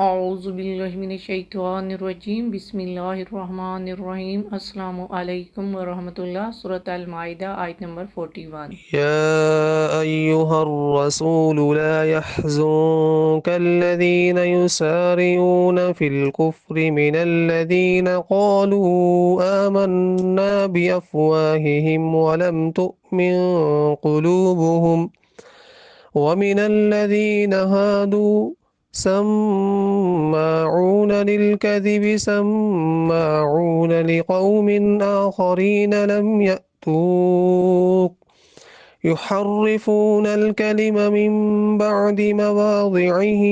اعوذ باللہ من الشیطان الرجیم بسم اللہ الرحمن الرحیم السلام علیکم ورحمۃ اللہ۔ سورۃ المائدہ آیت نمبر 41۔ يا أيها الرسول لا يحزنك الذين يسارعون في الكفر من الذين قالوا آمنا بأفواههم ولم تؤمن قلوبهم ومن الذين هادوا سماعون للكذب سماعون لقوم آخرين لم يأتوك يحرفون الكلم من بعد مواضعه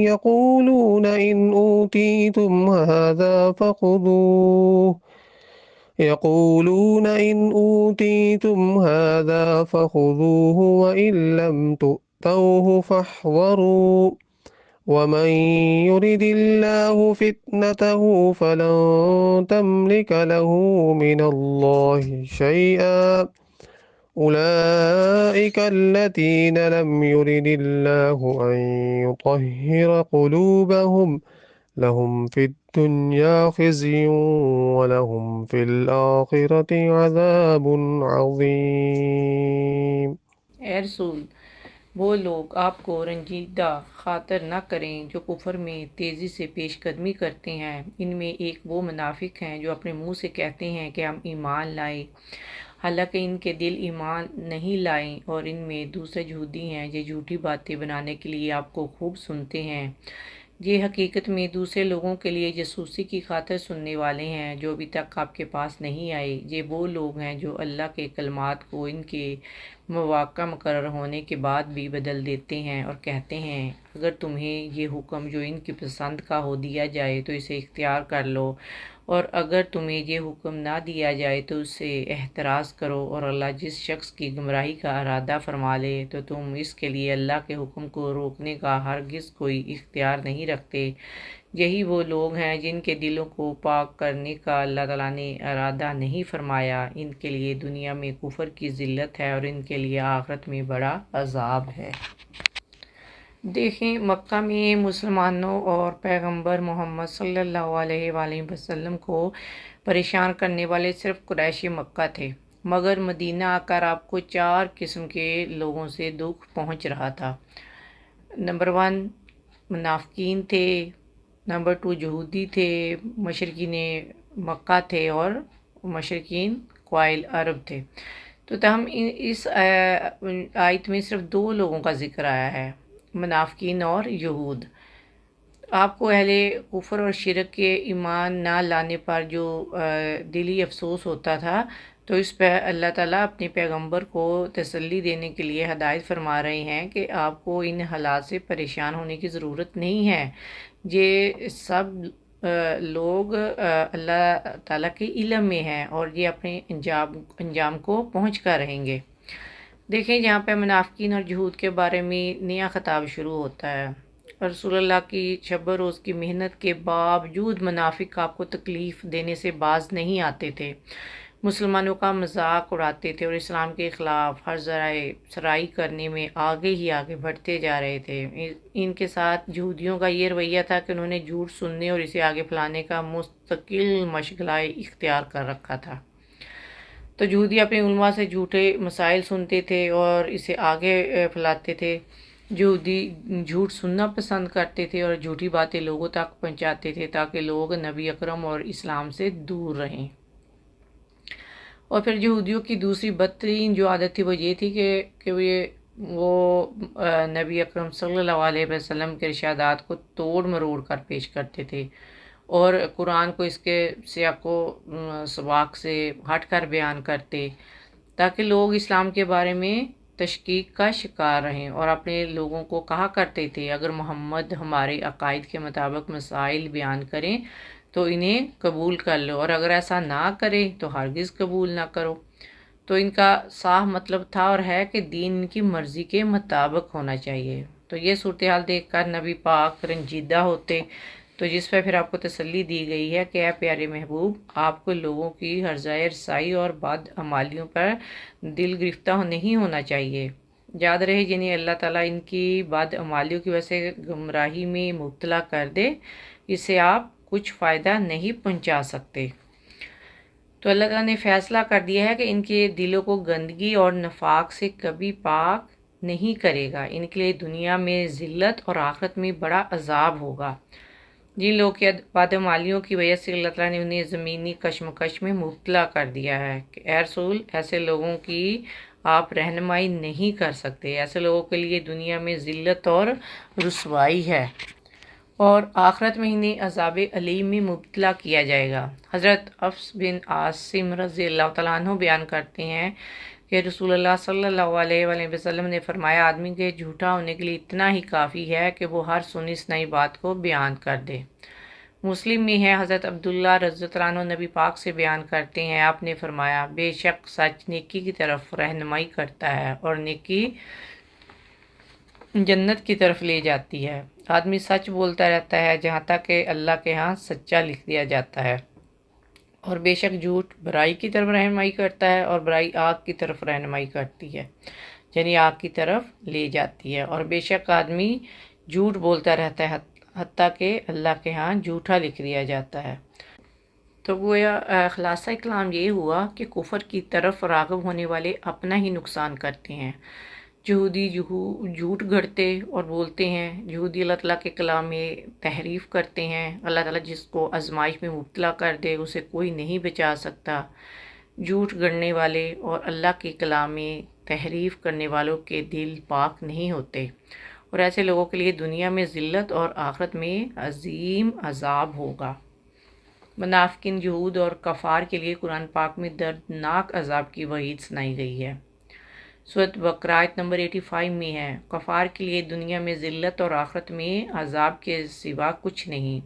يقولون إن أوتيتم هذا فخذوه وإن لم تؤتوه فاحذروا ومن يرد الله فتنته فلن تملك له من الله شيئا أولئك الذين لم يرد الله أن يطهر قلوبهم لهم في الدنيا خزي ولهم في الآخرة عذاب عظيم۔ اے رسول، وہ لوگ آپ کو رنجیدہ خاطر نہ کریں جو کفر میں تیزی سے پیش قدمی کرتے ہیں۔ ان میں ایک وہ منافق ہیں جو اپنے منہ سے کہتے ہیں کہ ہم ایمان لائے، حالانکہ ان کے دل ایمان نہیں لائے، اور ان میں دوسرے یہودی ہیں جو جھوٹی باتیں بنانے کے لیے آپ کو خوب سنتے ہیں۔ یہ حقیقت میں دوسرے لوگوں کے لیے جاسوسی کی خاطر سننے والے ہیں جو ابھی تک آپ کے پاس نہیں آئے۔ یہ وہ لوگ ہیں جو اللہ کے کلمات کو ان کے مواقع مقرر ہونے کے بعد بھی بدل دیتے ہیں اور کہتے ہیں اگر تمہیں یہ حکم جو ان کی پسند کا ہو دیا جائے تو اسے اختیار کر لو، اور اگر تمہیں یہ حکم نہ دیا جائے تو اس سے احتراز کرو، اور اللہ جس شخص کی گمراہی کا ارادہ فرما لے تو تم اس کے لیے اللہ کے حکم کو روکنے کا ہرگز کوئی اختیار نہیں رکھتے۔ یہی وہ لوگ ہیں جن کے دلوں کو پاک کرنے کا اللہ تعالیٰ نے ارادہ نہیں فرمایا۔ ان کے لیے دنیا میں کفر کی ذلت ہے اور ان کے لیے آخرت میں بڑا عذاب ہے۔ دیکھیں، مکہ میں مسلمانوں اور پیغمبر محمد صلی اللہ علیہ وآلہ وسلم کو پریشان کرنے والے صرف قریش مکہ تھے، مگر مدینہ آ کر آپ کو 4 قسم کے لوگوں سے دکھ پہنچ رہا تھا۔ نمبر 1 منافقین تھے، نمبر 2 یہودی تھے، مشرکین مکہ تھے، اور مشرکین قبائل عرب تھے۔ تو تاہم اس آیت میں صرف 2 لوگوں کا ذکر آیا ہے، منافقین اور یہود۔ آپ کو اہل کفر اور شرک کے ایمان نہ لانے پر جو دلی افسوس ہوتا تھا، تو اس پہ اللہ تعالیٰ اپنے پیغمبر کو تسلی دینے کے لیے ہدایت فرما رہے ہیں کہ آپ کو ان حالات سے پریشان ہونے کی ضرورت نہیں ہے۔ یہ سب لوگ اللہ تعالیٰ کے علم میں ہیں اور یہ اپنے انجام کو پہنچ کر رہیں گے۔ دیکھیں، جہاں پہ منافقین اور یہود کے بارے میں نیا خطاب شروع ہوتا ہے۔ رسول اللہ کی شب روز کی محنت کے باوجود منافق آپ کو تکلیف دینے سے باز نہیں آتے تھے، مسلمانوں کا مذاق اڑاتے تھے اور اسلام کے خلاف ہر ذرائع سرائی کرنے میں آگے ہی آگے بڑھتے جا رہے تھے۔ ان کے ساتھ یہودیوں کا یہ رویہ تھا کہ انہوں نے جھوٹ سننے اور اسے آگے پھیلانے کا مستقل مشغلہ اختیار کر رکھا تھا۔ تو یہودی اپنے علماء سے جھوٹے مسائل سنتے تھے اور اسے آگے پھیلاتے تھے۔ یہودی جھوٹ سننا پسند کرتے تھے اور جھوٹی باتیں لوگوں تک پہنچاتے تھے تاکہ لوگ نبی اکرم اور اسلام سے دور رہیں۔ اور پھر یہودیوں کی دوسری بدترین جو عادت تھی وہ یہ تھی کہ وہ نبی اکرم صلی اللہ علیہ وسلم کے ارشادات کو توڑ مروڑ کر پیش کرتے تھے اور قرآن کو اس کے سیاق و سباق سے ہٹ کر بیان کرتے تاکہ لوگ اسلام کے بارے میں تشکیک کا شکار رہیں، اور اپنے لوگوں کو کہا کرتے تھے اگر محمد ہمارے عقائد کے مطابق مسائل بیان کریں تو انہیں قبول کر لو، اور اگر ایسا نہ کرے تو ہرگز قبول نہ کرو۔ تو ان کا صاف مطلب تھا اور ہے کہ دین ان کی مرضی کے مطابق ہونا چاہیے۔ تو یہ صورتحال دیکھ کر نبی پاک رنجیدہ ہوتے، تو جس پہ پھر آپ کو تسلی دی گئی ہے کہ اے پیارے محبوب، آپ کو لوگوں کی ہرزہ رسائی اور بد عمالیوں پر دل گرفتہ نہیں ہونا چاہیے۔ یاد رہے جنہیں اللہ تعالیٰ ان کی بدعمالیوں کی وجہ سے گمراہی میں مبتلا کر دے، اسے آپ کچھ فائدہ نہیں پہنچا سکتے۔ تو اللہ تعالیٰ نے فیصلہ کر دیا ہے کہ ان کے دلوں کو گندگی اور نفاق سے کبھی پاک نہیں کرے گا۔ ان کے لیے دنیا میں ذلت اور آخرت میں بڑا عذاب ہوگا۔ جن لوگوں کی بدعمالیوں کی وجہ سے اللہ تعالیٰ نے انہیں زمینی کشمکش میں مبتلا کر دیا ہے کہ اے رسول، ایسے لوگوں کی آپ رہنمائی نہیں کر سکتے۔ ایسے لوگوں کے لیے دنیا میں ذلت اور رسوائی ہے اور آخرت میں انہیں عذاب علیم میں مبتلا کیا جائے گا۔ حضرت حفص بن عاصم رضی اللہ تعالیٰ عنہ بیان کرتے ہیں کہ رسول اللہ صلی اللہ علیہ وآلہ وسلم نے فرمایا، آدمی کے جھوٹا ہونے کے لیے اتنا ہی کافی ہے کہ وہ ہر سنی سنائی بات کو بیان کر دے۔ مسلم میں ہے، حضرت عبداللہ رضی اللہ عنہ نبی پاک سے بیان کرتے ہیں، آپ نے فرمایا، بے شک سچ نیکی کی طرف رہنمائی کرتا ہے اور نیکی جنت کی طرف لے جاتی ہے۔ آدمی سچ بولتا رہتا ہے جہاں تک کہ اللہ کے ہاں سچا لکھ دیا جاتا ہے، اور بے شک جھوٹ برائی کی طرف رہنمائی کرتا ہے اور برائی آگ کی طرف رہنمائی کرتی ہے، یعنی آگ کی طرف لے جاتی ہے۔ اور بے شک آدمی جھوٹ بولتا رہتا ہے حتیٰ کہ اللہ کے ہاں جھوٹا لکھ دیا جاتا ہے۔ تو گویا خلاصہ کلام یہ ہوا کہ کفر کی طرف راغب ہونے والے اپنا ہی نقصان کرتے ہیں۔ یہودی جھوٹ گھڑتے اور بولتے ہیں، یہودی اللہ تعالیٰ کے کلام میں تحریف کرتے ہیں۔ اللہ تعالیٰ جس کو آزمائش میں مبتلا کر دے اسے کوئی نہیں بچا سکتا۔ جھوٹ گڑنے والے اور اللہ کے کلام میں تحریف کرنے والوں کے دل پاک نہیں ہوتے، اور ایسے لوگوں کے لیے دنیا میں ذلت اور آخرت میں عظیم عذاب ہوگا۔ منافقین، یہود اور کفار کے لیے قرآن پاک میں دردناک عذاب کی وعید سنائی گئی ہے۔ سورۃ بقرہ آیت نمبر 85 میں ہے، کفار کے لیے دنیا میں ذلت اور آخرت میں عذاب کے سوا کچھ نہیں۔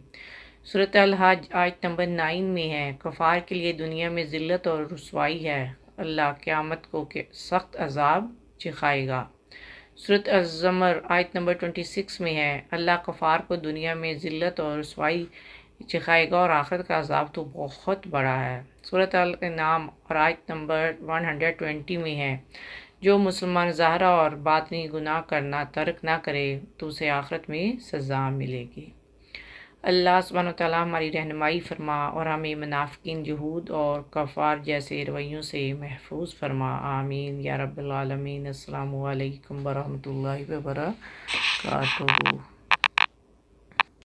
سورۃ الحج آیت نمبر 9 میں ہے، کفار کے لیے دنیا میں ذلت اور رسوائی ہے، اللہ قیامت کو سخت عذاب چکھائے گا۔ سورۃ الزمر آیت نمبر 26 میں ہے، اللہ کفار کو دنیا میں ذلت اور رسوائی چکھائے گا اور آخرت کا عذاب تو بہت بڑا ہے۔ سورۃ الانعام اور آیت نمبر 120 میں ہے، جو مسلمان ظاہرہ اور باطنی گناہ کرنا ترک نہ کرے تو اسے آخرت میں سزا ملے گی۔ اللہ سبحانہ وتعالیٰ ہماری رہنمائی فرما اور ہمیں منافقین، یہود اور کفار جیسے رویوں سے محفوظ فرما، آمین یا رب العالمین۔ السلام علیکم ورحمۃ اللہ وبرکاتہ۔